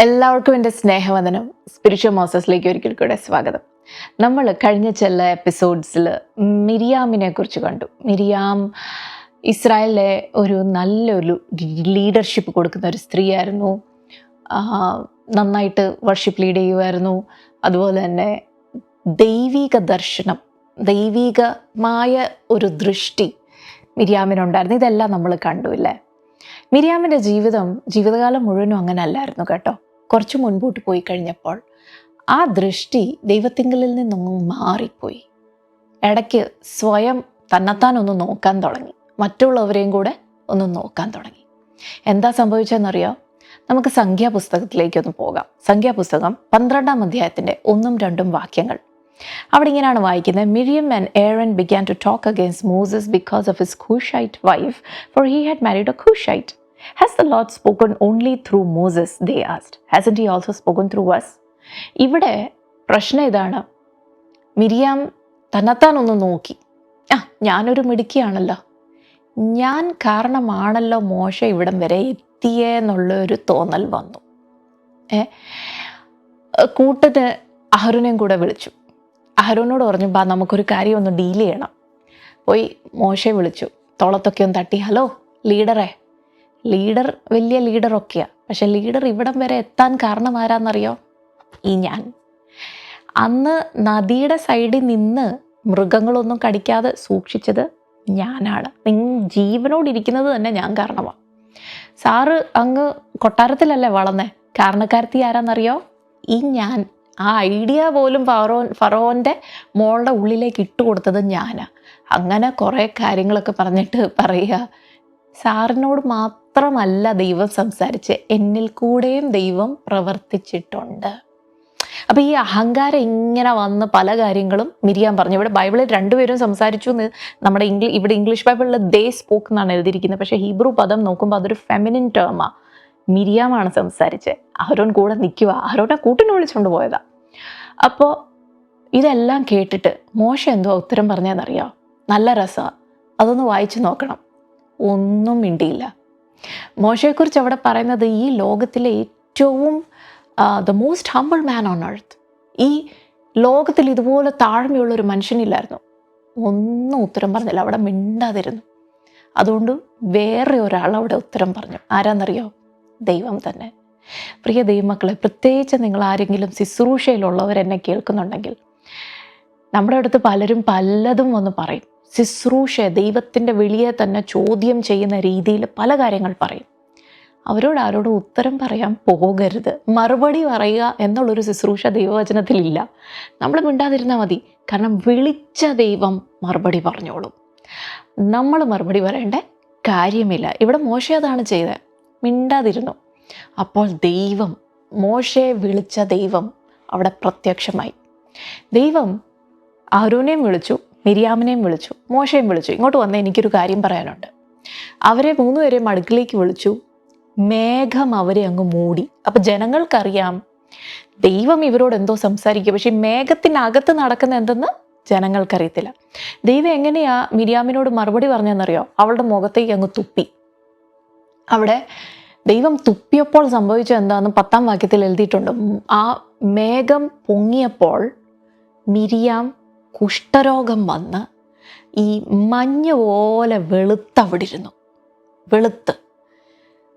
എല്ലാവർക്കും എൻ്റെ സ്നേഹവന്ദനം. സ്പിരിച്വൽ മോസസിലേക്ക് ഒരിക്കൽ കൂടെ സ്വാഗതം. നമ്മൾ കഴിഞ്ഞ ചില എപ്പിസോഡ്സിൽ മിരിയാമിനെ കുറിച്ച് കണ്ടു. മിരിയാം ഇസ്രായേലിലെ ഒരു നല്ലൊരു ലീഡർഷിപ്പ് കൊടുക്കുന്ന ഒരു സ്ത്രീയായിരുന്നു. നന്നായിട്ട് വർഷിപ്പ് ലീഡ് ചെയ്യുമായിരുന്നു. അതുപോലെ തന്നെ ദൈവിക ദർശനം, ദൈവികമായ ഒരു ദൃഷ്ടി മിരിയാമിനുണ്ടായിരുന്നു. ഇതെല്ലാം നമ്മൾ കണ്ടു ഇല്ലേ? മിരിയാമിൻ്റെ ജീവിതകാലം മുഴുവനും അങ്ങനെ അല്ലായിരുന്നു കേട്ടോ. കുറച്ച് മുൻപോട്ട് പോയി കഴിഞ്ഞപ്പോൾ ആ ദൃഷ്ടി ദൈവത്തിങ്കലിൽ നിന്നൊന്നും മാറിപ്പോയി. ഇടയ്ക്ക് സ്വയം തന്നെത്താൻ ഒന്ന് നോക്കാൻ തുടങ്ങി, മറ്റുള്ളവരെയും കൂടെ ഒന്ന് നോക്കാൻ തുടങ്ങി. എന്താ സംഭവിച്ചതെന്നറിയോ? നമുക്ക് സംഖ്യാപുസ്തകത്തിലേക്കൊന്ന് പോകാം. സംഖ്യാപുസ്തകം 12-ാം അധ്യായത്തിൻ്റെ 1-2 വാക്യങ്ങൾ. അവിടെ ഇങ്ങനെയാണ് വായിക്കുന്നത്. Miriam and Aaron began to talk against Moses because of his Cushite wife, for he had married a Cushite. Has the Lord spoken only through Moses? They asked. Hasn't he also spoken through us? ഇവിടെ പ്രശ്നം ഇതാണ്. മിരിയാം തന്നെത്താനൊന്ന് നോക്കി, ഞാനൊരു മിടുക്കിയാണല്ലോ, ഞാൻ കാരണമാണല്ലോ മോശ ഇവിടം വരെ എത്തിയെന്നുള്ളൊരു തോന്നൽ വന്നു. കൂട്ടത്തിന് അഹരോനെയും കൂടെ വിളിച്ചു. അഹരോനോട് പറഞ്ഞു, നമുക്കൊരു കാര്യം ഒന്ന് ഡീൽ ചെയ്യണം. പോയി മോശയെ വിളിച്ചു, തോളത്തൊക്കെ ഒന്ന് തട്ടി, ഹലോ ലീഡറെ. ലീഡർ വലിയ ലീഡറൊക്കെയാണ്, പക്ഷെ ലീഡർ ഇവിടം വരെ എത്താൻ കാരണം ആരാന്നറിയോ? ഞാൻ. അന്ന് നദിയുടെ സൈഡിൽ നിന്ന് മൃഗങ്ങളൊന്നും കടിക്കാതെ സൂക്ഷിച്ചത് ഞാനാണ്. ജീവനോടിരിക്കുന്നത് തന്നെ ഞാൻ കാരണമാണ്. സാറ് അങ്ങ് കൊട്ടാരത്തിലല്ലേ വളർന്നേ, കാരണക്കാരത്തി ആരാന്നറിയോ? ഞാൻ. ആ ഐഡിയ പോലും ഫറോൻ്റെ മോളുടെ ഉള്ളിലേക്ക് ഇട്ട് കൊടുത്തത് ഞാനാണ്. അങ്ങനെ കുറേ കാര്യങ്ങളൊക്കെ പറഞ്ഞിട്ട് പറയുക, സാറിനോട് മാത്രമല്ല ദൈവം സംസാരിച്ച്, എന്നിൽ കൂടെയും ദൈവം പ്രവർത്തിച്ചിട്ടുണ്ട്. അപ്പോൾ ഈ അഹങ്കാരം ഇങ്ങനെ വന്ന് പല കാര്യങ്ങളും മിരിയാം പറഞ്ഞു. ഇവിടെ ബൈബിളിൽ രണ്ടുപേരും സംസാരിച്ചു എന്ന് നമ്മുടെ ഇവിടെ ഇംഗ്ലീഷ് ബൈബിളിൽ ദേ സ്പോക്ക് എന്നാണ് എഴുതിയിരിക്കുന്നത്. പക്ഷേ ഹീബ്രു പദം നോക്കുമ്പോൾ അതൊരു ഫെമിനിൻ ടേമാണ്. മിരിയാമാണ് സംസാരിച്ചത്. അഹരോൻ കൂടെ നിൽക്കുക, അഹരോനെ കൂട്ടിന് വിളിച്ചുകൊണ്ട് പോയതാ. അപ്പോൾ ഇതെല്ലാം കേട്ടിട്ട് മോശ എന്തോ ഉത്തരം പറഞ്ഞതെന്നറിയോ? നല്ല രസമാണ്, അതൊന്ന് വായിച്ചു നോക്കണം. ഒന്നും മിണ്ടിയില്ല. മോശയെക്കുറിച്ച് അവിടെ പറയുന്നത് ഈ ലോകത്തിലെ ഏറ്റവും the most humble man on earth. ഈ ലോകത്തിൽ ഇതുപോലെ താഴ്മയുള്ളൊരു മനുഷ്യനില്ലായിരുന്നു. ഒന്നും ഉത്തരം പറഞ്ഞില്ല, അവിടെ മിണ്ടാതിരുന്നു. അതുകൊണ്ട് വേറെ ഒരാൾ അവിടെ ഉത്തരം പറഞ്ഞു. ആരാന്നറിയോ? ദൈവം തന്നെ. പ്രിയ ദൈവമക്കളെ, പ്രത്യേകിച്ച് നിങ്ങൾ ആരെങ്കിലും ശുശ്രൂഷയിലുള്ളവർ എന്നെ കേൾക്കുന്നുണ്ടെങ്കിൽ, നമ്മുടെ അടുത്ത് പലരും പലതും വന്ന് പറയും. ശുശ്രൂഷ, ദൈവത്തിൻ്റെ വിളിയെ തന്നെ ചോദ്യം ചെയ്യുന്ന രീതിയിൽ പല കാര്യങ്ങൾ പറയും. അവരോട് ആരോടും ഉത്തരം പറയാൻ പോകരുത്. മറുപടി പറയുക എന്നുള്ളൊരു ശുശ്രൂഷ ദൈവവചനത്തിലില്ല. നമ്മൾ മിണ്ടാതിരുന്നാൽ മതി. കാരണം വിളിച്ച ദൈവം മറുപടി പറഞ്ഞോളും. നമ്മൾ മറുപടി പറയേണ്ട കാര്യമില്ല. ഇവിടെ മോശ അതാണ് ചെയ്തത്, മിണ്ടാതിരുന്നു. അപ്പോൾ ദൈവം, മോശയെ വിളിച്ച ദൈവം അവിടെ പ്രത്യക്ഷമായി. ദൈവം അഹരോനെയും വിളിച്ചു, മിരിയാമിനെയും വിളിച്ചു, മോശയും വിളിച്ചു. ഇങ്ങോട്ട് വന്ന് എനിക്കൊരു കാര്യം പറയാനുണ്ട്. അവരെ 3 പേരെയും അടുക്കിലേക്ക് വിളിച്ചു. മേഘം അവരെ അങ്ങ് മൂടി. അപ്പം ജനങ്ങൾക്കറിയാം ദൈവം ഇവരോട് എന്തോ സംസാരിക്കുക, പക്ഷെ മേഘത്തിനകത്ത് നടക്കുന്ന എന്തെന്ന് ജനങ്ങൾക്കറിയത്തില്ല. ദൈവം എങ്ങനെയാ മിരിയാമിനോട് മറുപടി പറഞ്ഞതെന്നറിയോ? അവളുടെ മുഖത്തേക്ക് അങ്ങ് തുപ്പി. അവിടെ ദൈവം തുപ്പിയപ്പോൾ സംഭവിച്ചത് എന്താണെന്ന് 10-ാം വാക്യത്തിൽ എഴുതിയിട്ടുണ്ട്. ആ മേഘം പൊങ്ങിയപ്പോൾ മിരിയാം കുഷ്ഠരോഗം വന്ന് ഈ മഞ്ഞ് പോലെ വെളുത്തവിടിരുന്നു. വെളുത്ത്.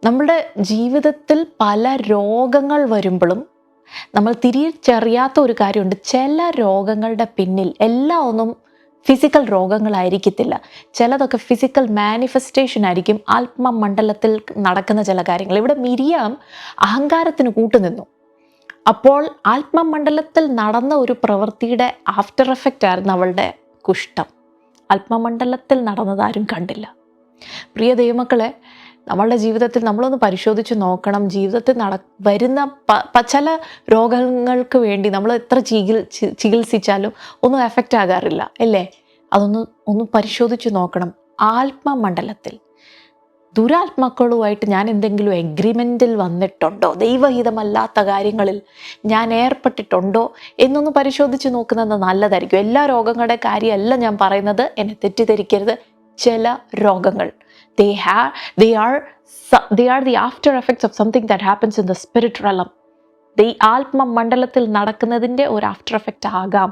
നമ്മുടെ ജീവിതത്തിൽ പല രോഗങ്ങൾ വരുമ്പോഴും നമ്മൾ തിരിച്ചറിയാത്ത ഒരു കാര്യമുണ്ട്. ചില രോഗങ്ങളുടെ പിന്നിൽ എല്ലാം ഒന്നും ഫിസിക്കൽ രോഗങ്ങളായിരിക്കത്തില്ല. ചിലതൊക്കെ ഫിസിക്കൽ മാനിഫെസ്റ്റേഷൻ ആയിരിക്കും, ആത്മമണ്ഡലത്തിൽ നടക്കുന്ന ചില കാര്യങ്ങൾ. ഇവിടെ മിരിയാം അഹങ്കാരത്തിന് കൂട്ടുനിന്നു. അപ്പോൾ ആത്മമണ്ഡലത്തിൽ നടന്ന ഒരു പ്രവൃത്തിയുടെ ആഫ്റ്റർ എഫക്റ്റ് ആയിരുന്നു അവളുടെ കുഷ്ഠം. ആത്മമണ്ഡലത്തിൽ നടന്നതാരും കണ്ടില്ല. പ്രിയ ദൈവമക്കളെ, നമ്മളുടെ ജീവിതത്തിൽ നമ്മളൊന്ന് പരിശോധിച്ച് നോക്കണം. ജീവിതത്തിൽ വരുന്ന ചില രോഗങ്ങൾക്ക് വേണ്ടി നമ്മൾ എത്ര ചികിത്സിച്ചാലും ഒന്നും എഫക്റ്റ് ആകാറില്ല അല്ലേ? ഒന്ന് പരിശോധിച്ച് നോക്കണം. ആത്മമണ്ഡലത്തിൽ ദുരാത്മാക്കളുമായിട്ട് ഞാൻ എന്തെങ്കിലും എഗ്രിമെൻറ്റിൽ വന്നിട്ടുണ്ടോ? ദൈവഹിതമല്ലാത്ത കാര്യങ്ങളിൽ ഞാൻ ഏർപ്പെട്ടിട്ടുണ്ടോ എന്നൊന്ന് പരിശോധിച്ച് നോക്കുന്നത് നല്ലതായിരിക്കും. എല്ലാ രോഗങ്ങളുടെ കാര്യമല്ല ഞാൻ പറയുന്നത്, എന്നെ തെറ്റിദ്ധരിക്കരുത്. ചില രോഗങ്ങൾ they are the after effects of something that happens in the spirit realm. ആത്മമണ്ഡലത്തിൽ നടക്കുന്നതിൻ്റെ ഒരു ആഫ്റ്റർ എഫക്റ്റ് ആകാം.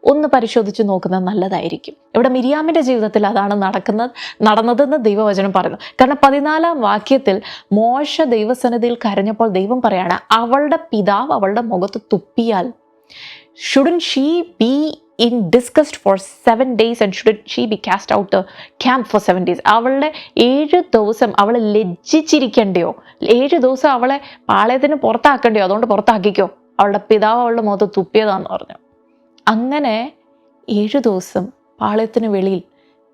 ഒന്ന് പരിശോധിച്ച് നോക്കുന്നത് നല്ലതായിരിക്കും. ഇവിടെ മിരിയാമിൻ്റെ ജീവിതത്തിൽ അതാണ് നടന്നതെന്ന് ദൈവവചനം പറയുന്നു. കാരണം 14-ാം വാക്യത്തിൽ മോശ ദൈവസന്നിധിയിൽ കരഞ്ഞപ്പോൾ ദൈവം പറയാണ്, അവളുടെ പിതാവ് അവളുടെ മുഖത്ത് തുപ്പിയാൽ shouldn't she be in disgust for 7 days and shouldn't she be cast out the camp for 7 days? അവളുടെ 7 ദിവസം അവളെ ലജ്ജിച്ചിരിക്കണ്ടയോ? 7 ദിവസം അവളെ പാളയത്തിന് പുറത്താക്കണ്ടയോ? അതുകൊണ്ട് പുറത്താക്കിക്കോ, അവളുടെ പിതാവ് അവളുടെ മുഖത്ത് തുപ്പിയതാന്ന് പറഞ്ഞു. അങ്ങനെ 7 ദിവസം പാളയത്തിന് വെളിയിൽ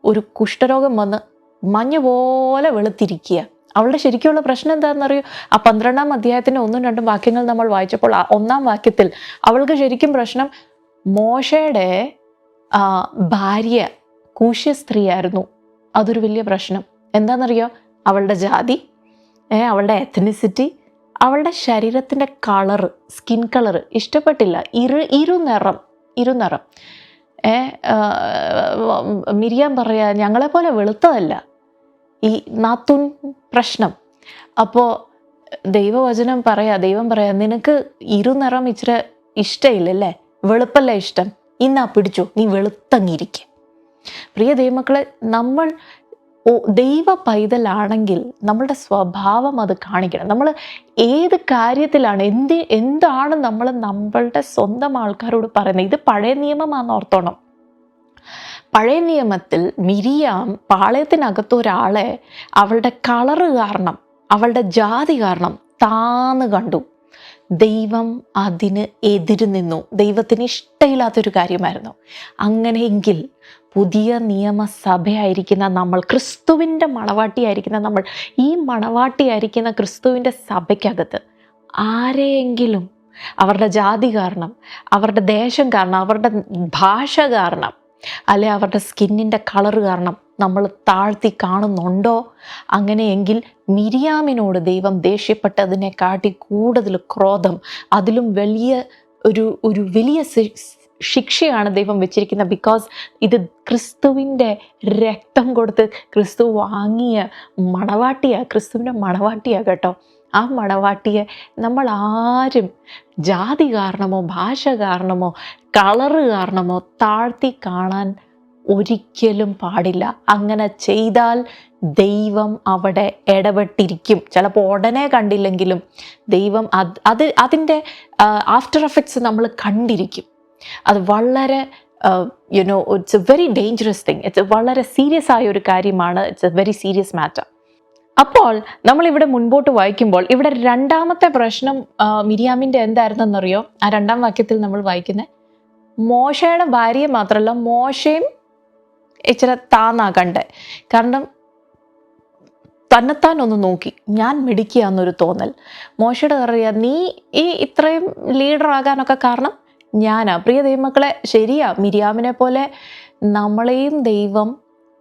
ഒരു കുഷ്ഠരോഗം വന്ന് മഞ്ഞ് പോലെ വെളുത്തിരിക്കുക. അവളുടെ ശരിക്കുള്ള പ്രശ്നം എന്താണെന്നറിയോ? ആ 12-ാം അധ്യായത്തിൻ്റെ 1-2 വാക്യങ്ങൾ നമ്മൾ വായിച്ചപ്പോൾ 1-ാം വാക്യത്തിൽ അവൾക്ക് ശരിക്കും പ്രശ്നം മോശയുടെ ഭാര്യ കൂശ്യ സ്ത്രീയായിരുന്നു. അതൊരു വലിയ പ്രശ്നം. എന്താണെന്നറിയോ? അവളുടെ ജാതി, അവളുടെ എത്നിസിറ്റി, അവളുടെ ശരീരത്തിൻ്റെ കളറ്, സ്കിൻ കളറ് ഇഷ്ടപ്പെട്ടില്ല. ഇരുനിറം. മിരിയാം പറയാ, ഞങ്ങളെപ്പോലെ വെളുത്തതല്ല. ഈ നാത്തൂൻ പ്രശ്നം. അപ്പോൾ ദൈവം പറയാ, നിനക്ക് ഇരുനിറം ഇച്ചിരി ഇഷ്ടമില്ലല്ലേ, വെളുപ്പല്ല ഇഷ്ടം, ഇന്നാ പിടിച്ചോ, നീ വെളുത്തങ്ങിരിക്കുക. പ്രിയ ദൈവമക്കളെ, നമ്മൾ ദൈവ പൈതലാണെങ്കിൽ നമ്മളുടെ സ്വഭാവം അത് കാണിക്കണം. നമ്മൾ ഏത് കാര്യത്തിലാണ് എന്താണ് നമ്മൾ നമ്മളുടെ സ്വന്തം ആൾക്കാരോട് പറയുന്നത്? ഇത് പഴയ നിയമമാണെന്ന് ഓർത്തോണം. പഴയ നിയമത്തിൽ മിരിയാം പാളയത്തിനകത്ത് ഒരാളെ അവളുടെ കളറ് കാരണം, അവളുടെ ജാതി കാരണം താന്ന് കണ്ടു. ദൈവം അതിന് എതിര് നിന്നു. ദൈവത്തിന് ഇഷ്ടമില്ലാത്തൊരു കാര്യമായിരുന്നു. അങ്ങനെയെങ്കിൽ പുതിയ നിയമസഭയായിരിക്കുന്ന നമ്മൾ, ക്രിസ്തുവിൻ്റെ മണവാട്ടിയായിരിക്കുന്ന നമ്മൾ, ഈ മണവാട്ടിയായിരിക്കുന്ന ക്രിസ്തുവിൻ്റെ സഭയ്ക്കകത്ത് ആരെയെങ്കിലും അവരുടെ ജാതി കാരണം, അവരുടെ ദേശം കാരണം, അവരുടെ ഭാഷ കാരണം, അല്ലെ അവരുടെ സ്കിന്നിൻ്റെ കളറ് കാരണം നമ്മൾ താഴ്ത്തി കാണുന്നുണ്ടോ? അങ്ങനെയെങ്കിൽ മിരിയാമിനോട് ദൈവം ദേഷ്യപ്പെട്ടതിനെ കാട്ടി കൂടുതൽ ക്രോധം, അതിലും ഒരു വലിയ ശിക്ഷയാണ് ദൈവം വെച്ചിരിക്കുന്നത്. ബിക്കോസ് ഇത് ക്രിസ്തുവിൻ്റെ രക്തം കൊടുത്ത് ക്രിസ്തു വാങ്ങിയ ക്രിസ്തുവിൻ്റെ മണവാട്ടിയാണ് കേട്ടോ. ആ മണവാട്ടിയെ നമ്മൾ ആരും ജാതി കാരണമോ ഭാഷ കാരണമോ കളറ് കാരണമോ താഴ്ത്തി കാണാൻ ഒരിക്കലും പാടില്ല. അങ്ങനെ ചെയ്താൽ ദൈവം അവിടെ ഇടപെട്ടിരിക്കും. ചിലപ്പോൾ ഉടനെ കണ്ടില്ലെങ്കിലും ദൈവം അതിൻ്റെ ആഫ്റ്റർ എഫക്ട്സ് നമ്മൾ കണ്ടിരിക്കും. അത് വളരെ it's A very dangerous thing. It's വളരെ സീരിയസ് ആയ ഒരു കാര്യമാണ്. It's A very serious matter. അപ്പോൾ നമ്മളിവിടെ മുൻപോട്ട് വായിക്കുമ്പോൾ ഇവിടെ 2-ാമത്തെ പ്രശ്നം മിരിയാമിൻ്റെ എന്തായിരുന്നെന്നറിയോ? ആ 2-ാം വാക്യത്തിൽ നമ്മൾ വായിക്കുന്നത്, മോശയുടെ ഭാര്യയെ മാത്രമല്ല മോശയും ഇച്ചിരി താന്നാകണ്ടേ. കാരണം തന്നെത്താൻ ഒന്ന് നോക്കി, ഞാൻ മിടിക്കുക എന്നൊരു തോന്നൽ. മോശയുടെ അറിയാം, നീ ഈ ഇത്രയും ലീഡറാകാനൊക്കെ കാരണം ഞാനാ. പ്രിയ ദൈവമക്കളെ, ശരിയാ, മിരിയാമിനെ പോലെ നമ്മളെയും ദൈവം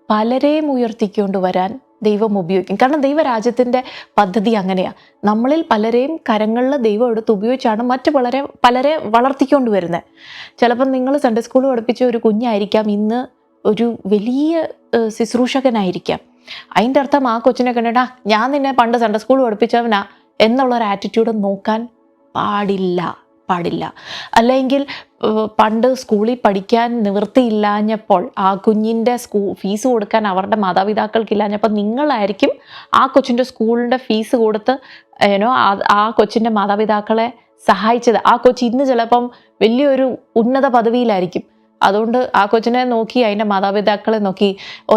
പലരെയും ഉയർത്തിക്കൊണ്ട് വരാൻ ദൈവം ഉപയോഗിക്കും. കാരണം ദൈവരാജ്യത്തിൻ്റെ പദ്ധതി അങ്ങനെയാണ്. നമ്മളിൽ പലരെയും കരങ്ങളിൽ ദൈവം എടുത്ത് ഉപയോഗിച്ചാണ് പലരെ വളർത്തിക്കൊണ്ട് വരുന്നത്. ചിലപ്പം നിങ്ങൾ സൺഡേ സ്കൂൾ പഠിപ്പിച്ച ഒരു കുഞ്ഞായിരിക്കാം ഇന്ന് ഒരു വലിയ ശുശ്രൂഷകനായിരിക്കാം. അതിൻ്റെ അർത്ഥം ആ കൊച്ചിനെ കണ്ടിട്ടാ ഞാൻ നിന്നെ പണ്ട് സൺഡേ സ്കൂൾ പഠിപ്പിച്ചവനാ എന്നുള്ളൊരു ആറ്റിറ്റ്യൂഡ് നോക്കാൻ പാടില്ല. അല്ലെങ്കിൽ പണ്ട് സ്കൂളിൽ പഠിക്കാൻ നിവൃത്തിയില്ലാഞ്ഞപ്പോൾ ആ കുഞ്ഞിൻ്റെ ഫീസ് കൊടുക്കാൻ അവരുടെ മാതാപിതാക്കൾക്കില്ലാഞ്ഞപ്പോൾ നിങ്ങളായിരിക്കും ആ കൊച്ചിൻ്റെ സ്കൂളിൻ്റെ ഫീസ് കൊടുത്ത് ആ കൊച്ചിൻ്റെ മാതാപിതാക്കളെ സഹായിച്ചത്. ആ കൊച്ചി ഇന്ന് ചിലപ്പം വലിയൊരു ഉന്നത പദവിയിലായിരിക്കും. അതുകൊണ്ട് ആ കൊച്ചിനെ നോക്കി അതിൻ്റെ മാതാപിതാക്കളെ നോക്കി,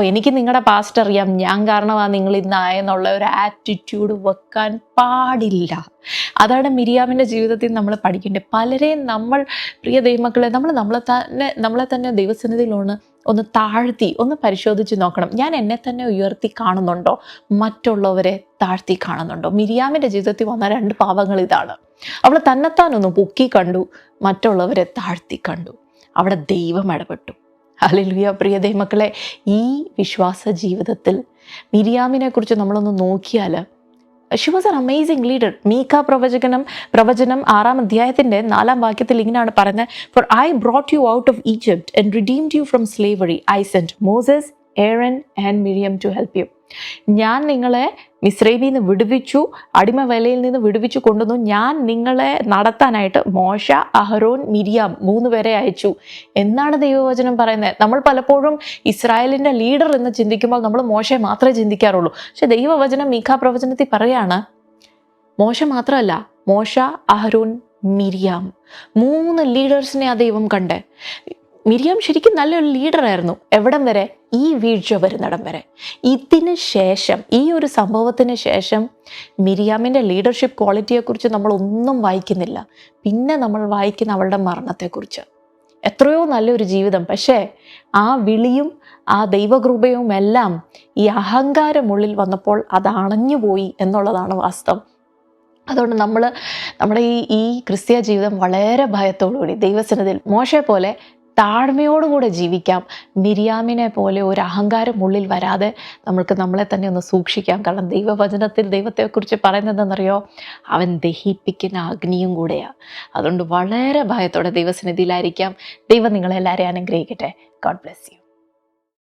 എനിക്ക് നിങ്ങളുടെ പാസ്റ്റ് അറിയാം, ഞാൻ കാരണമാണ് നിങ്ങൾ ഇന്നായെന്നുള്ള ഒരു ആറ്റിറ്റ്യൂഡ് വെക്കാൻ പാടില്ല. അതാണ് മിരിയാമിൻ്റെ ജീവിതത്തിൽ നമ്മൾ പഠിക്കേണ്ടത്. പലരെയും നമ്മൾ, പ്രിയ ദൈവമക്കളെ, നമ്മളെ തന്നെ ദൈവസന്നിധിയിൽ ഒന്ന് താഴ്ത്തി ഒന്ന് പരിശോധിച്ച് നോക്കണം. ഞാൻ എന്നെ തന്നെ ഉയർത്തി കാണുന്നുണ്ടോ, മറ്റുള്ളവരെ താഴ്ത്തി കാണുന്നുണ്ടോ? മിരിയാമിൻ്റെ ജീവിതത്തിൽ വന്ന 2 പാപങ്ങൾ ഇതാണ്. അവൾ തന്നെത്താനൊന്ന് പൊക്കി കണ്ടു, മറ്റുള്ളവരെ താഴ്ത്തി കണ്ടു. അവിടെ ദൈവം ഇടപെട്ടു. ഹല്ലേലൂയ. പ്രിയ ദൈവമക്കളെ, ഈ വിശ്വാസ ജീവിതത്തിൽ മിരിയാമിനെ കുറിച്ച് നമ്മളൊന്ന് നോക്കിയാൽ, she was an amazing leader. Micah പ്രവചനം 6-ാം അധ്യായത്തിൻ്റെ 4-ാം വാക്യത്തിൽ ഇങ്ങനെയാണ് പറയുന്നത്, for I brought you out of Egypt and redeemed you from slavery. I sent Moses, Aaron and Miriam to help you. ഞാൻ നിങ്ങളെ മിസ്രൈമിൽ നിന്ന് വിടുവിച്ചു, അടിമ വേലയിൽ നിന്ന് വിടുവിച്ചു കൊണ്ടുവന്നു. ഞാൻ നിങ്ങളെ നടത്താനായിട്ട് മോശ, അഹരോൻ, മിരിയാം 3 പേരെ അയച്ചു എന്നാണ് ദൈവവചനം പറയുന്നത്. നമ്മൾ പലപ്പോഴും ഇസ്രായേലിൻ്റെ ലീഡർ എന്ന് ചിന്തിക്കുമ്പോൾ നമ്മൾ മോശയെ മാത്രമേ ചിന്തിക്കാറുള്ളൂ. പക്ഷെ ദൈവവചനം മീഖാ പ്രവചനത്തിൽ പറയാണ്, മോശ മാത്രമല്ല, മോശ, അഹരോൻ, മിരിയാം 3 ലീഡേഴ്സിനെ ആ ദൈവം കണ്ടേ. മിരിയാം ശരിക്കും നല്ലൊരു ലീഡറായിരുന്നു. എവിടം വരെ? ഈ വീഴ്ച വരുന്നിടം വരെ. ഇതിന് ശേഷം, ഈ ഒരു സംഭവത്തിന് ശേഷം മിരിയാമിൻ്റെ ലീഡർഷിപ്പ് ക്വാളിറ്റിയെക്കുറിച്ച് നമ്മളൊന്നും വായിക്കുന്നില്ല. പിന്നെ നമ്മൾ വായിക്കുന്ന അവളുടെ മരണത്തെക്കുറിച്ച്. എത്രയോ നല്ലൊരു ജീവിതം, പക്ഷേ ആ വിളിയും ആ ദൈവകൃപയും എല്ലാം ഈ അഹങ്കാരമുള്ളിൽ വന്നപ്പോൾ അത് അണഞ്ഞുപോയി എന്നുള്ളതാണ് വാസ്തവം. അതുകൊണ്ട് നമ്മുടെ ഈ ക്രിസ്തീയ ജീവിതം വളരെ ഭയത്തോടുകൂടി ദൈവസന്നിധിയിൽ മോശയെ പോലെ താഴ്മയോടുകൂടെ ജീവിക്കാം. മിരിയാമിനെ പോലെ ഒരു അഹങ്കാരം ഉള്ളിൽ വരാതെ നമ്മൾക്ക് നമ്മളെ തന്നെ ഒന്ന് സൂക്ഷിക്കാം. കാരണം ദൈവവചനത്തിൽ ദൈവത്തെക്കുറിച്ച് പറയുന്നത് എന്നറിയോ? അവൻ ദഹിപ്പിക്കുന്ന അഗ്നിയും കൂടെയാണ്. അതുകൊണ്ട് വളരെ ഭയത്തോടെ ദൈവസന്നിധിയിലായിരിക്കാം. ദൈവം നിങ്ങളെല്ലാവരെയും അനുഗ്രഹിക്കട്ടെ. God bless you.